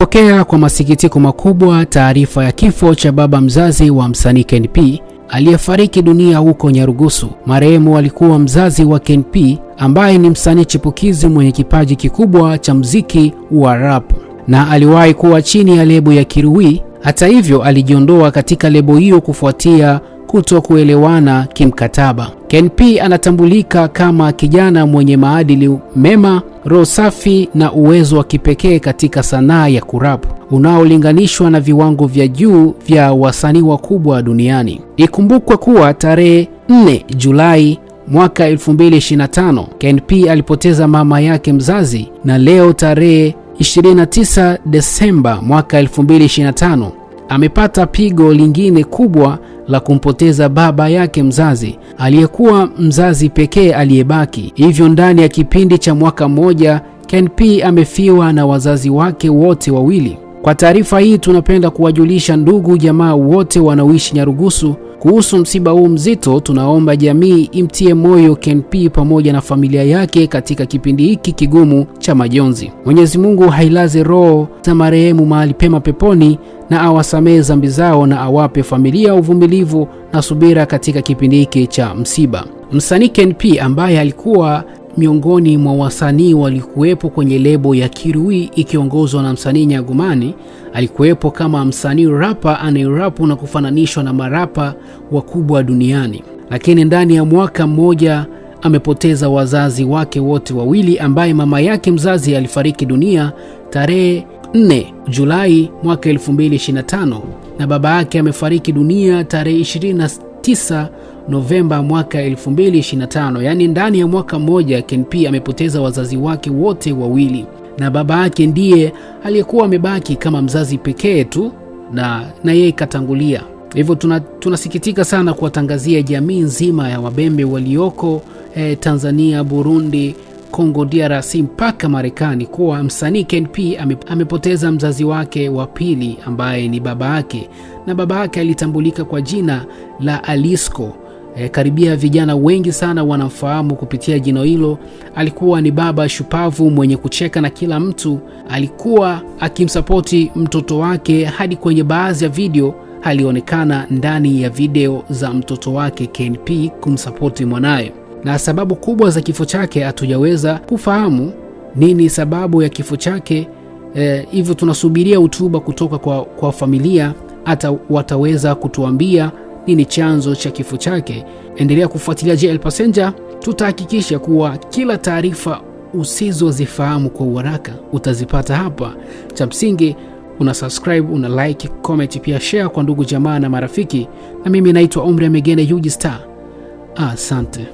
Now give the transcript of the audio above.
Pokea kwa masikitiko makubwa taarifa ya kifo cha baba mzazi wa msanii Ken P aliyefariki dunia huko Nyarugusu. Marehemu alikuwa mzazi wa Ken P ambaye ni msanii chipukizi mwenye kipaji kikubwa cha muziki wa rap na aliwahi kuwa chini ya lebo ya Kiruwi. Hata hivyo, alijiondoa katika lebo hiyo kufuatia kutokuelewana kimkataba. Ken P anatambulika kama kijana mwenye maadili mema, roho safi na uwezo wa kipekee katika sanaa ya kurap unaolinganishwa na viwango vya juu vya wasanii wakubwa duniani. Ikumbukwe kuwa tarehe 4 Julai mwaka 2025 Ken P alipoteza mama yake mzazi, na leo tarehe 29 Desemba mwaka 2025 amepata pigo lingine kubwa la kumpoteza baba yake mzazi aliyekuwa mzazi pekee aliyebaki. Hivyo ndani ya kipindi cha mwaka mmoja Ken P amefiwa na wazazi wake wote wawili. Kwa taarifa hii tunapenda kuwajulisha ndugu jamaa wote wanaoishi Nyarugusu kuhusu msiba huu mzito. Tunaomba jamii imtie moyo Ken P pamoja na familia yake katika kipindi hiki kigumu cha majonzi. Mwenyezi Mungu hailaze roho za marehemu mahali pema peponi na awasamehe dhambi zao na awape familia uvumilivu na subira katika kipindi hiki cha msiba. Msanii Ken P ambaye alikuwa miongoni mwa wasanii walikuwepo kwenye lebo ya Kiruwi ikiongozwa na msanii Nyagumani, alikuwepo kama msanii rapa anayerapu na kufananishwa na marapa wakubwa duniani. Lakini ndani ya mwaka mmoja amepoteza wazazi wake wote wawili, ambaye mama yake mzazi alifariki dunia tarehe 4 Julai mwaka 2025 na baba yake amefariki dunia tarehe 29 Novemba mwaka 2025. Yaani ndani ya mwaka mmoja Ken P amepoteza wazazi wake wote wawili, na baba yake ndiye aliyekuwa amebaki kama mzazi pekee tu, na yeye katangulia. Hivyo tunasikitika sana kuwatangazia jamii nzima ya wabembe walioko Tanzania, Burundi, Kongo DRC mpaka Marekani kuwa msanii Ken P amepoteza mzazi wake wa pili ambaye ni baba yake, na baba yake alitambulika kwa jina la Alisco. Karibia vijana wengi sana wanamfahamu kupitia jina hilo. Alikuwa ni baba shupavu mwenye kucheka na kila mtu. Alikuwa akimsapoti mtoto wake hadi kwenye baadhi ya video alionekana ndani ya video za mtoto wake Ken P kumsapoti mwanae. Na sababu kubwa za kifo chake hatujaweza kufahamu nini sababu ya kifo chake. Hivyo tunasubiria hotuba kutoka kwa familia, hata wataweza kutuambia nini chanzo cha kifo chake. Endelea kufuatilia JL Passenger, tutahakikisha kuwa kila taarifa usizozifahamu kwa uharaka utazipata hapa. Cha msingi una subscribe, una like, comment, pia share kwa ndugu jamaa na marafiki. Na mimi naitwa Omri Amegene Yuji Star. Asante.